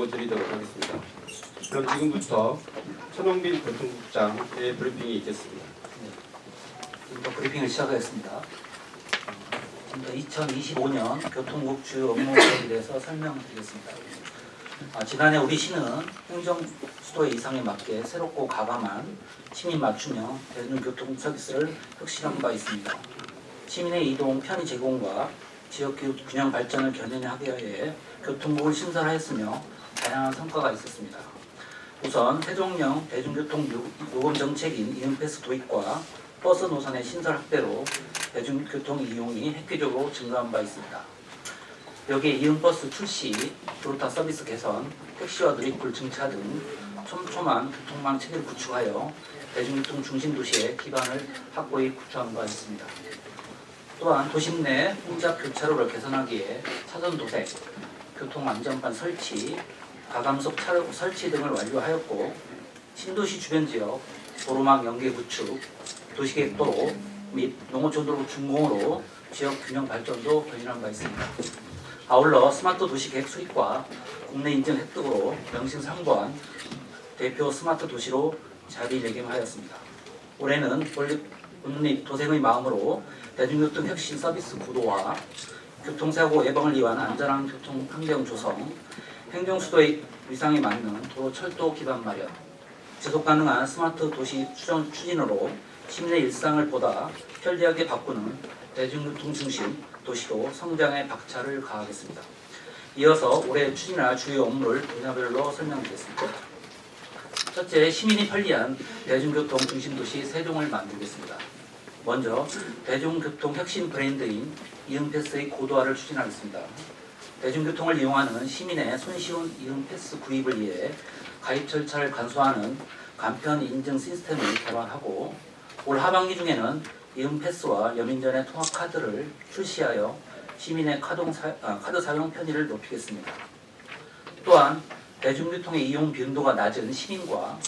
드리도록 하겠습니다. 그럼 지금부터 천홍빈 교통국장의 브리핑이 있겠습니다. 지금부터 브리핑을 시작하겠습니다. 2025년 교통국 주요 업무에 대해서 설명드리겠습니다. 지난해 우리 시는 행정 수도의 이상에 맞게 새롭고 가감한 시민 맞춤형 대중교통 서비스를 혁신한 바 있습니다. 시민의 이동 편의 제공과 지역 균형 발전을 견인하기 위해 교통국을 신설하였으며 다양한 성과가 있었습니다. 우선 세종형 대중교통 요금 정책인 이음패스 도입과 버스 노선의 신설 확대로 대중교통 이용이 획기적으로 증가한 바 있습니다. 여기에 이음버스 출시, 도로타 서비스 개선, 택시와 누리쿨 증차 등 촘촘한 교통망 체계를 구축하여 대중교통 중심 도시의 기반을 확고히 구축한 바 있습니다. 또한 도심 내 혼잡 교차로를 개선하기에 차선 도색, 교통 안전판 설치, 가감석 차로 설치 등을 완료하였고, 신도시 주변 지역 도로망 연계 구축, 도시계획도로 및 농어촌도로 준공으로 지역 균형 발전도 견인한 바 있습니다. 아울러 스마트 도시계획 수립과 국내 인증 획득으로 명신 3관 대표 스마트 도시로 자리매김하였습니다. 올해는 본립 도생의 마음으로 대중교통 혁신 서비스 구도화, 교통사고 예방을 위한 안전한 교통 환경 조성, 행정수도의 위상에 맞는 도로 철도 기반 마련, 지속가능한 스마트 도시 추진으로 시민의 일상을 보다 편리하게 바꾸는 대중교통 중심 도시로 성장의 박차를 가하겠습니다. 이어서 올해 추진할 주요 업무를 분야별로 설명드리겠습니다. 첫째, 시민이 편리한 대중교통 중심 도시 세종을 만들겠습니다. 먼저 대중교통 혁신 브랜드인 이음패스의 고도화를 추진하겠습니다. 대중교통을 이용하는 시민의 손쉬운 이음패스 구입을 위해 가입 절차를 간소화하는 간편 인증 시스템을 개발하고, 올 하반기 중에는 이음패스와 연민전의 통합카드를 출시하여 시민의 카드 사용 편의를 높이겠습니다. 또한 대중교통의 이용 빈도가 낮은 시민과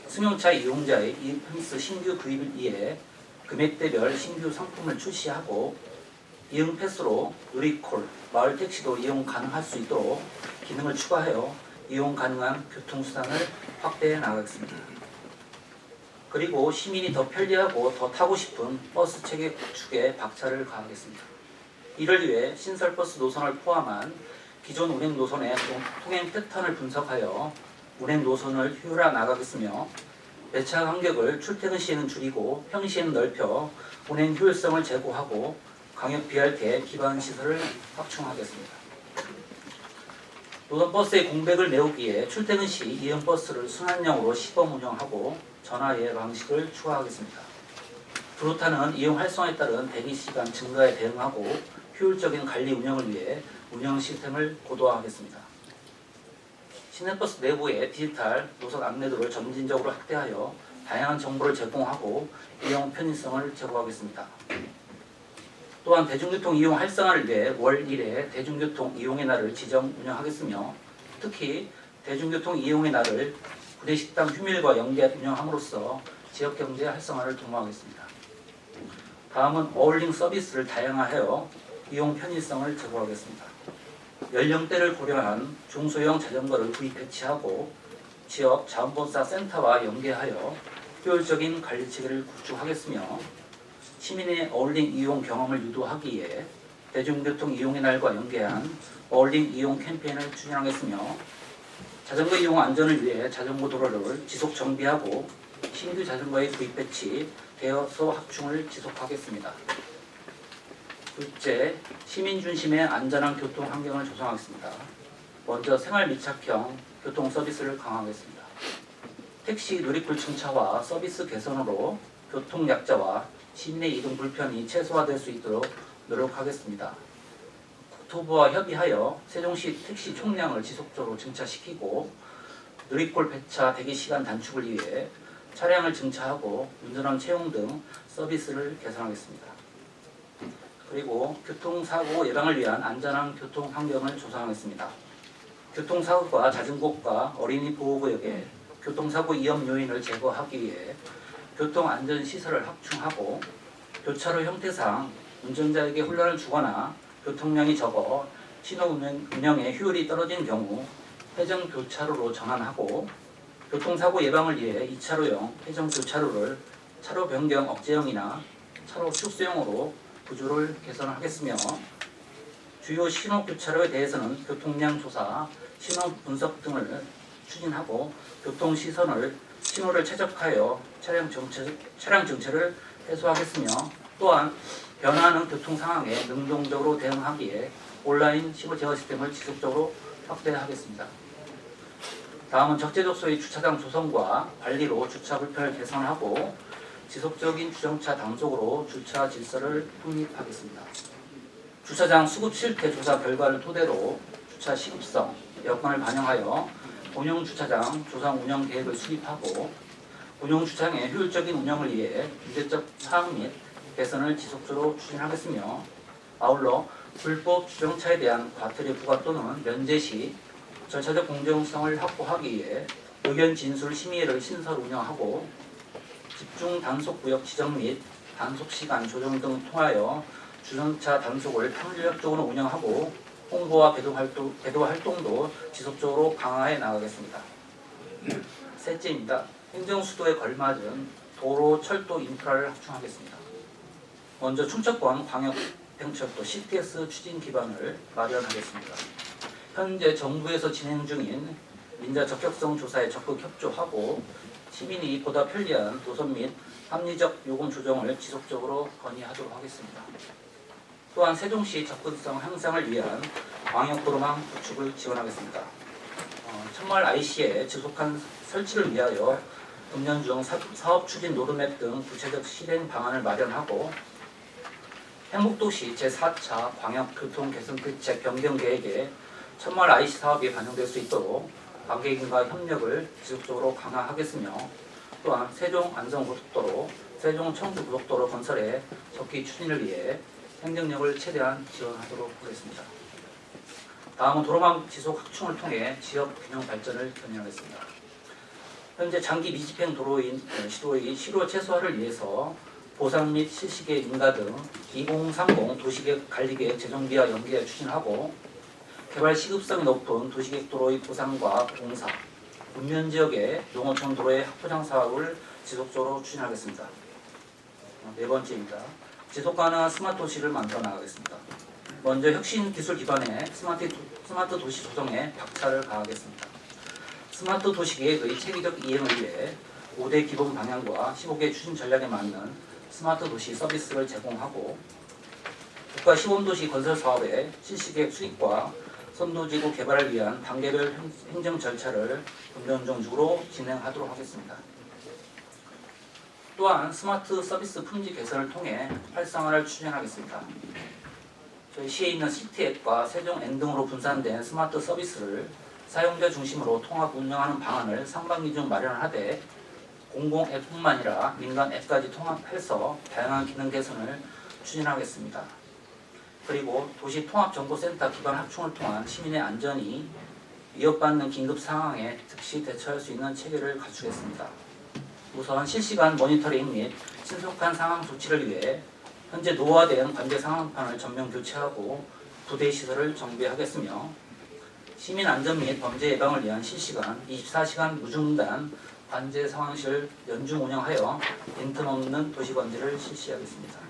승용차 이용자의 이음패스 신규 구입을 위해 금액대별 신규 상품을 출시하고, 이음패스로 누리콜, 마을택시도 이용 가능할 수 있도록 기능을 추가하여 이용 가능한 교통수단을 확대해 나가겠습니다. 그리고 시민이 더 편리하고 더 타고 싶은 버스 체계 구축에 박차를 가하겠습니다. 이를 위해 신설 버스 노선을 포함한 기존 운행 노선의 통행 패턴을 분석하여 운행 노선을 효율화 나가겠으며, 배차 간격을 출퇴근 시에는 줄이고 평시에는 넓혀 운행 효율성을 제고하고 광역 BRT 기반 시설을 확충하겠습니다. 노선버스의 공백을 메우기에 출퇴근 시 이음버스를 순환형으로 시범 운영하고 전화 예약 방식을 추가하겠습니다. 도로타는 이용 활성화에 따른 대기시간 증가에 대응하고 효율적인 관리 운영을 위해 운영 시스템을 고도화하겠습니다. 시내버스 내부의 디지털 노선 안내도를 점진적으로 확대하여 다양한 정보를 제공하고 이용 편의성을 제고하겠습니다. 또한 대중교통 이용 활성화를 위해 월 1회 대중교통 이용의 날을 지정 운영하겠으며, 특히 대중교통 이용의 날을 구내식당 휴밀과 연계 운영함으로써 지역경제 활성화를 도모하겠습니다. 다음은 어울링 서비스를 다양화하여 이용 편의성을 제고하겠습니다. 연령대를 고려한 중소형 자전거를 구입 배치하고 지역 자원봉사 센터와 연계하여 효율적인 관리 체계를 구축하겠으며, 시민의 어울링 이용 경험을 유도하기 위해 대중교통 이용의 날과 연계한 어울링 이용 캠페인을 추진하겠으며, 자전거 이용 안전을 위해 자전거 도로를 지속 정비하고 신규 자전거의 구입 배치, 대여소 확충을 지속하겠습니다. 둘째, 시민 중심의 안전한 교통 환경을 조성하겠습니다. 먼저 생활 밀착형 교통 서비스를 강화하겠습니다. 택시 누리쿨 승차와 서비스 개선으로 교통 약자와 시민의 이동 불편이 최소화될 수 있도록 노력하겠습니다. 국토부와 협의하여 세종시 택시 총량을 지속적으로 증차시키고, 누리콜 배차 대기시간 단축을 위해 차량을 증차하고 운전원 채용 등 서비스를 개선하겠습니다. 그리고 교통사고 예방을 위한 안전한 교통 환경을 조성하겠습니다. 교통사고가 잦은 곳과 어린이 보호구역에 교통사고 위험 요인을 제거하기 위해 교통안전시설을 확충하고, 교차로 형태상 운전자에게 혼란을 주거나 교통량이 적어 신호 운영의 효율이 떨어진 경우 회전교차로로 전환하고 교통사고 예방을 위해 2차로형 회전교차로를 차로 변경 억제형이나 차로 축소형으로 구조를 개선하겠으며 주요 신호교차로에 대해서는 교통량 조사, 신호 분석 등을 추진하고 교통시선을 신호를 최적화하여 차량 정체를 해소하겠으며 또한 변화하는 교통 상황에 능동적으로 대응하기에 온라인 신호 제어 시스템을 지속적으로 확대하겠습니다. 다음은 적재적소의 주차장 조성과 관리로 주차 불편을 개선하고 지속적인 주정차 단속으로 주차 질서를 확립하겠습니다. 주차장 수급 실태 조사 결과를 토대로 주차 시급성, 여건을 반영하여 공용 주차장 조성 운영 계획을 수립하고 공용 주차장의 효율적인 운영을 위해 규제적 사항 및 개선을 지속적으로 추진하겠으며 아울러 불법 주정차에 대한 과태료 부과 또는 면제 시 절차적 공정성을 확보하기 위해 의견 진술 심의회를 신설 운영하고 집중 단속구역 지정 및 단속시간 조정 등 통하여 주정차 단속을 탄력적으로 운영하고 홍보와 배도 활동도 지속적으로 강화해 나가겠습니다. 셋째입니다. 행정수도에 걸맞은 도로, 철도 인프라를 확충하겠습니다. 먼저 충청권 광역행철도 CTS 추진 기반을 마련하겠습니다. 현재 정부에서 진행 중인 민자 적격성 조사에 적극 협조하고 시민이 보다 편리한 노선 및 합리적 요금 조정을 지속적으로 건의하도록 하겠습니다. 또한 세종시 접근성 향상을 위한 광역도로망 구축을 지원하겠습니다. 천마을 IC의 지속한 설치를 위하여 금년 중 사업 추진 로드맵 등 구체적 실행 방안을 마련하고 행복도시 제4차 광역교통개선대책 변경 계획에 천마을 IC 사업이 반영될 수 있도록 관계기관과 협력을 지속적으로 강화하겠으며 또한 세종 안성고속도로, 세종 청주고속도로 건설의 적기 추진을 위해 행정력을 최대한 지원하도록 하겠습니다. 다음은 도로망 지속 확충을 통해 지역 균형 발전을 견인하겠습니다. 현재 장기 미집행 도로인 시도의 실효 최소화를 위해서 보상 및 실시계획 인가 등 2030 도시계획 관리계획 재정비와 연계해 추진하고 개발 시급성이 높은 도시계획 도로의 보상과 공사, 운면지역의 농어촌 도로의 확보장 사업을 지속적으로 추진하겠습니다. 네 번째입니다. 지속가능한 스마트 도시를 만들어 나가겠습니다. 먼저 혁신 기술 기반의 스마트 도시 조성에 박차를 가하겠습니다. 스마트 도시 계획의 체계적 이행을 위해 5대 기본 방향과 15개 추진 전략에 맞는 스마트 도시 서비스를 제공하고 국가 시범도시 건설 사업의 실시계획 수립과 선도지구 개발을 위한 단계별 행정 절차를 금전정적으로 진행하도록 하겠습니다. 또한 스마트 서비스 품질 개선을 통해 활성화를 추진하겠습니다. 저희 시에 있는 시티앱과 세종 앱 등으로 분산된 스마트 서비스를 사용자 중심으로 통합 운영하는 방안을 상반기 중 마련하되 공공 앱뿐만 아니라 민간 앱까지 통합해서 다양한 기능 개선을 추진하겠습니다. 그리고 도시통합정보센터 기반 확충을 통한 시민의 안전이 위협받는 긴급 상황에 즉시 대처할 수 있는 체계를 갖추겠습니다. 우선 실시간 모니터링 및 신속한 상황 조치를 위해 현재 노후화된 관제 상황판을 전면 교체하고 부대 시설을 정비하겠으며 시민 안전 및 범죄 예방을 위한 실시간 24시간 무중단 관제 상황실 연중 운영하여 빈틈없는 도시관제를 실시하겠습니다.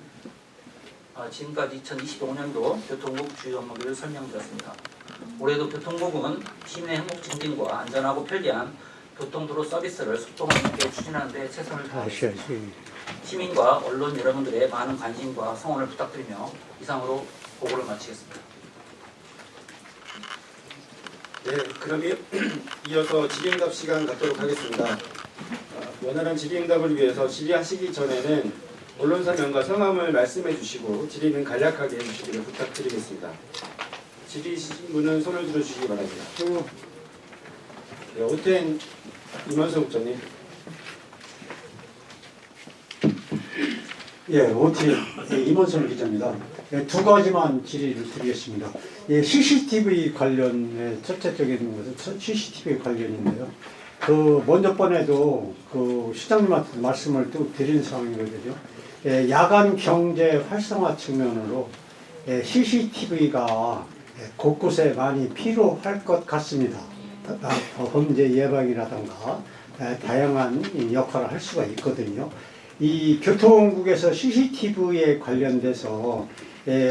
지금까지 2025년도 교통국 주요 업무를 설명드렸습니다. 올해도 교통국은 시민의 행복 증진과 안전하고 편리한 교통도로 서비스를 속도감 있게 추진하는 데 최선을 다하겠습니다. 시민과 언론 여러분들의 많은 관심과 성원을 부탁드리며 이상으로 보고를 마치겠습니다. 네, 그럼 이어서 질의응답 시간 갖도록 하겠습니다. 원활한 질의응답을 위해서 질의하시기 전에는 언론사 명과 성함을 말씀해 주시고 질의는 간략하게 해주시기를 부탁드리겠습니다. 질의하신 분은 손을 들어주시기 바랍니다. 네, 오태인 임원석 국장님. 예, 오태인 임원석 기자입니다. 두 가지만 질의를 드리겠습니다. CCTV 관련의 첫째적인 것은 CCTV 관련인데요. 먼저 번에도 시장님한테 말씀을 또 드린 상황이거든요. 야간 경제 활성화 측면으로 CCTV가 곳곳에 많이 필요할 것 같습니다. 범죄 예방이라든가 다양한 역할을 할 수가 있거든요. 이 교통국에서 CCTV에 관련돼서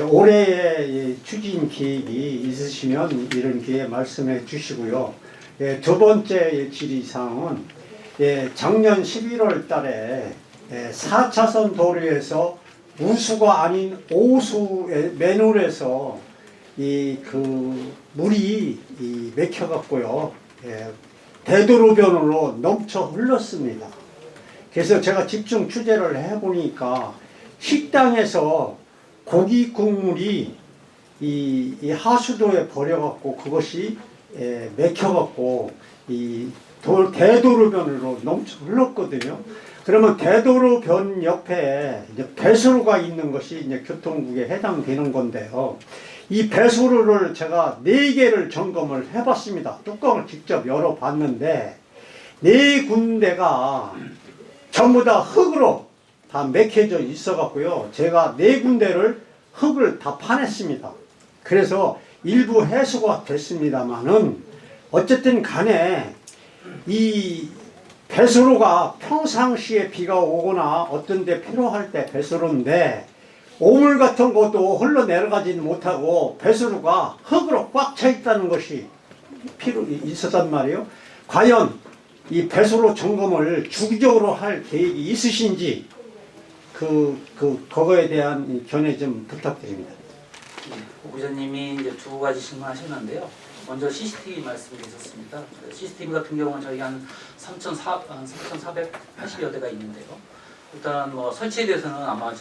올해의 추진 계획이 있으시면 이런 기회에 말씀해 주시고요. 두 번째 질의사항은 작년 11월 달에 4차선 도로에서 우수가 아닌 오수의 맨홀에서 물이 막혀갖고요. 대도로변으로 넘쳐 흘렀습니다. 그래서 제가 집중 취재를 해보니까 식당에서 고기 국물이 이 하수도에 버려갖고 그것이 막혀갖고 대도로변으로 넘쳐 흘렀거든요. 그러면 대도로변 옆에 이제 배수로가 있는 것이 이제 교통국에 해당되는 건데요. 이 배수로를 제가 4개를 점검을 해봤습니다. 뚜껑을 직접 열어봤는데 4군데가 전부 다 흙으로 다 맥혀져 있어갖고요. 제가 4군데를 흙을 다 파냈습니다. 그래서 일부 해소가 됐습니다만은 어쨌든 간에 이 배수로가 평상시에 비가 오거나 어떤 데 필요할 때 배수로인데 오물 같은 것도 흘러내려가지는 못하고 배수로가 흙으로 꽉 차 있다는 것이 있었단 말이에요. 과연 이 배수로 점검을 주기적으로 할 계획이 있으신지 그거에 대한 견해 좀 부탁드립니다. 오 기자님이 이제 2가지 질문하셨는데요. 먼저 CCTV 말씀이 있었습니다. CCTV 같은 경우는 저희 한 3,480여 대가 있는데요. 일단 뭐 설치에 대해서는 아마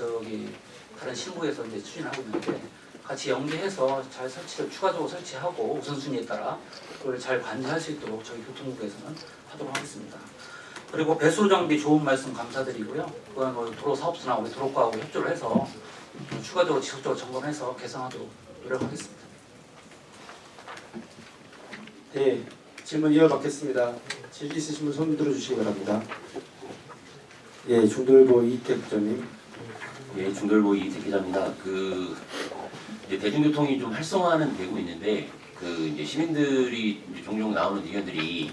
다른 실무에서 이제 추진하고 있는데 같이 연계해서 잘 추가적으로 설치하고 우선순위에 따라 그걸 잘 관리할 수 있도록 저희 교통국에서는 하도록 하겠습니다. 그리고 배수로 장비 좋은 말씀 감사드리고요. 그건 뭐 도로사업소나 우리 도로과하고 협조를 해서 추가적으로 지속적으로 점검해서 개선하도록 노력하겠습니다. 네, 질문 이어받겠습니다. 질의 있으신 분 손 들어주시기 바랍니다. 예, 중돌보 이택 부장님. 예, 중돌보 이택 기자입니다. 이제 대중교통이 좀 활성화는 되고 있는데 이제 시민들이 이제 종종 나오는 의견들이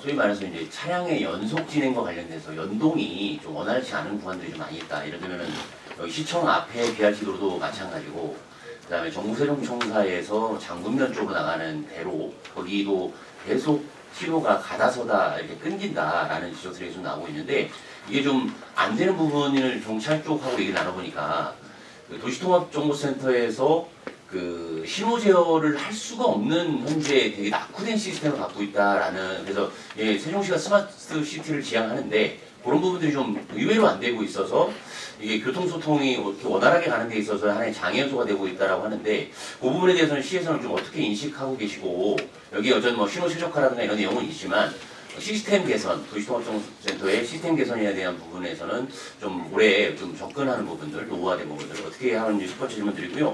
소위 말해서 이제 차량의 연속 진행과 관련돼서 연동이 좀 원활치 않은 구간들이 좀 많이 있다. 예를 들면은 여기 시청 앞에 BRT 도로도 마찬가지고, 그다음에 정부세종청사에서 장군면 쪽으로 나가는 대로 거기도 계속 신호가 가다서다 이렇게 끊긴다라는 지적들이 좀 나오고 있는데, 이게 좀 안 되는 부분을 경찰 쪽하고 얘기를 나눠보니까 도시통합정보센터에서 신호 제어를 할 수가 없는 현재 되게 낙후된 시스템을 갖고 있다라는, 그래서 세종시가 스마트 시티를 지향하는데 그런 부분들이 좀 의외로 안 되고 있어서 이게 교통소통이 이렇게 원활하게 가는 데 있어서 하나의 장애 요소가 되고 있다라고 하는데, 그 부분에 대해서는 시에서는 좀 어떻게 인식하고 계시고, 여기 여전 뭐 신호 최적화라든가 이런 내용은 있지만 시스템 개선, 도시통합정보센터의 시스템 개선에 대한 부분에서는 좀 올해 좀 접근하는 부분들, 노후화된 부분들 어떻게 하는지 첫 번째 질문 드리고요.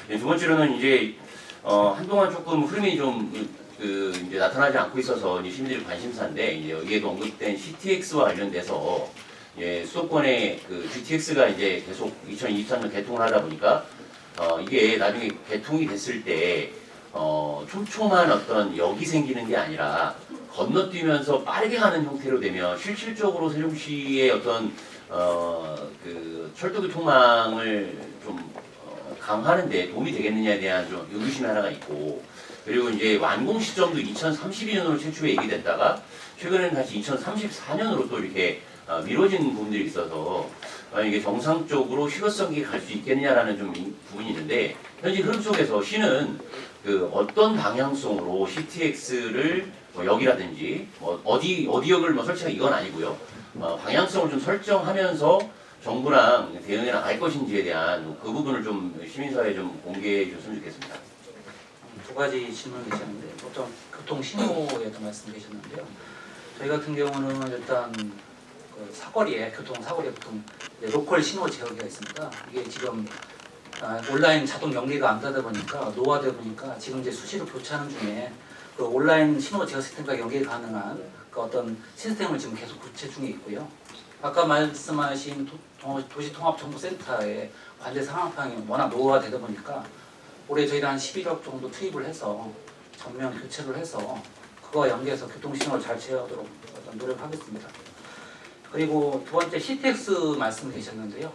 두 번째로는 이제 한동안 조금 흐름이 좀 이제 나타나지 않고 있어서 이제 시민들이 관심사인데, 이제 여기에도 언급된 CTX와 관련돼서 수도권의 GTX가 이제 계속 2023년 개통을 하다 보니까 이게 나중에 개통이 됐을 때 촘촘한 어떤 역이 생기는 게 아니라 건너뛰면서 빠르게 가는 형태로 되면 실질적으로 세종시의 어떤 철도교통망을 좀 강화하는 데 도움이 되겠느냐에 대한 좀 의구심이 하나가 있고, 그리고 이제 완공 시점도 2032년으로 최초에 얘기됐다가 최근에는 다시 2034년으로 또 이렇게 미뤄진 부분들이 있어서 이게 정상적으로 실효성이 갈 수 있겠냐라는 좀 부분이 있는데, 현재 흐름 속에서 시는 어떤 방향성으로 CTX를 역이라든지 어디 역을 설치하기 이건 아니고요. 방향성을 좀 설정하면서 정부랑 대응해 나갈 것인지에 대한 그 부분을 좀 시민사회에 좀 공개해 줬으면 좋겠습니다. 2가지 질문 계셨는데, 어떤 교통 신호에 대한 말씀 계셨는데요. 저희 같은 경우는 일단 사거리에 보통 로컬 신호 제어기가 있습니다. 이게 지금 온라인 자동 연계가 안 되다 보니까 노화되다 보니까 지금 이제 수시로 교체하는 중에 온라인 신호 제어 시스템과 연계 가능한 어떤 시스템을 지금 계속 교체 중에 있고요. 아까 말씀하신 도시통합정보센터의 관제 상황판이 워낙 노후화되다 보니까 올해 저희가 한 11억 정도 투입을 해서 전면 교체를 해서 그와 연계해서 교통신호를 잘 제어하도록 노력하겠습니다. 그리고 두 번째 CTX 말씀 주셨는데요.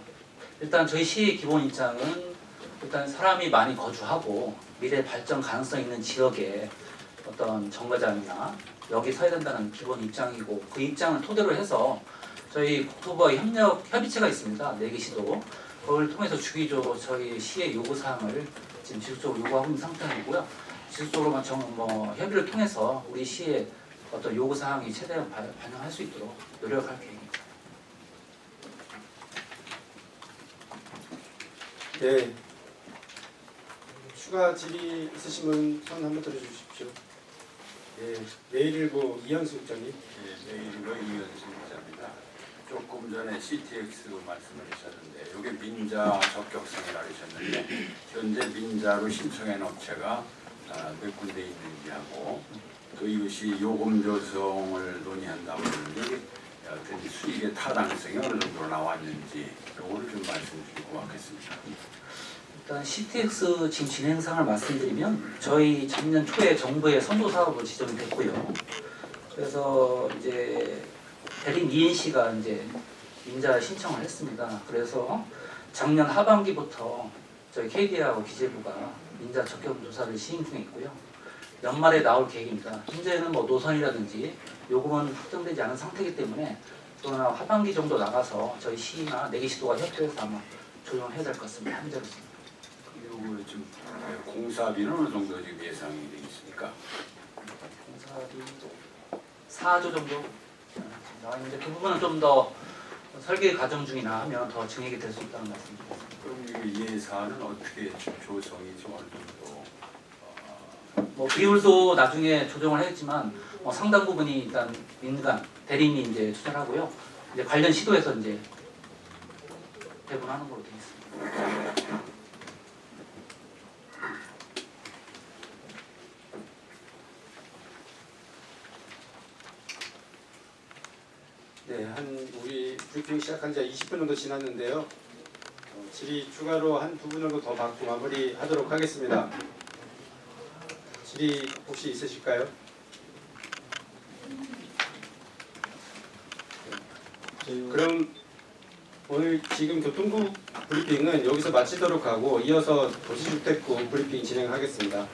일단 저희 시의 기본 입장은 일단 사람이 많이 거주하고 미래 발전 가능성 있는 지역에 어떤 정거장이나 여기 서야 된다는 기본 입장이고, 그 입장을 토대로 해서 저희 국토부와 협의체가 있습니다. 4개 시도. 그걸 통해서 주기적으로 저희 시의 요구사항을 지금 지속적으로 요구하고 있는 상태이고요. 지속적으로 협의를 통해서 우리 시의 어떤 요구사항이 최대한 반영할 수 있도록 노력할 계획입니다. 네. 추가 질의 있으신 분 손 한번 들어주십시오. 네. 매일일보 이현수 국장님. 네, 내일로 이현수 기자입니다. 조금 전에 CTX 말씀을 하셨는데 이게 민자 적격성이라고 하셨는데 현재 민자로 신청한 업체가 몇 군데 있는지 하고 또 이것이 요금 조성을 논의한다고 하는데 어떤 수익의 타당성이 어느 정도로 나왔는지 이거를 좀 말씀 주시고 고맙겠습니다. 일단 CTX 지금 진행상을 말씀드리면 저희 작년 초에 정부의 선도 사업으로 지정이 됐고요. 그래서 이제 대림 이인시가 이제 민자 신청을 했습니다. 그래서 작년 하반기부터 저희 KDA하고 기재부가 민자 적격 조사를 시행 중에 있고요. 연말에 나올 계획입니다. 현재는 노선이라든지 요금은 확정되지 않은 상태이기 때문에 또 하반기 정도 나가서 저희 시나 4개 시도가 협조해서 아마 조정을 해야 될 것 같습니다. 현재로서는. 그리고 지금 공사비는 어느 정도 지금 예상이 되어 있습니까? 공사비 4조 정도 나와 있는데 그 부분은 좀 더 설계 과정 중이나 하면 더 증액이 될 수 있다는 말씀입니다. 그럼 이 예산은 어떻게 조성이 좀 어느 정도 비율도 나중에 조정을 했지만 상당 부분이 일단 민간 대림이 이제 추진하고요. 이제 관련 시도에서 이제 배분하는 걸로 되어 있습니다. 네, 우리 브리핑 시작한 지 20분 정도 지났는데요. 질의 추가로 한 2분 정도 더 받고 마무리하도록 하겠습니다. 질의 혹시 있으실까요? 그럼 오늘 지금 교통부 브리핑은 여기서 마치도록 하고 이어서 도시주택부 브리핑 진행하겠습니다.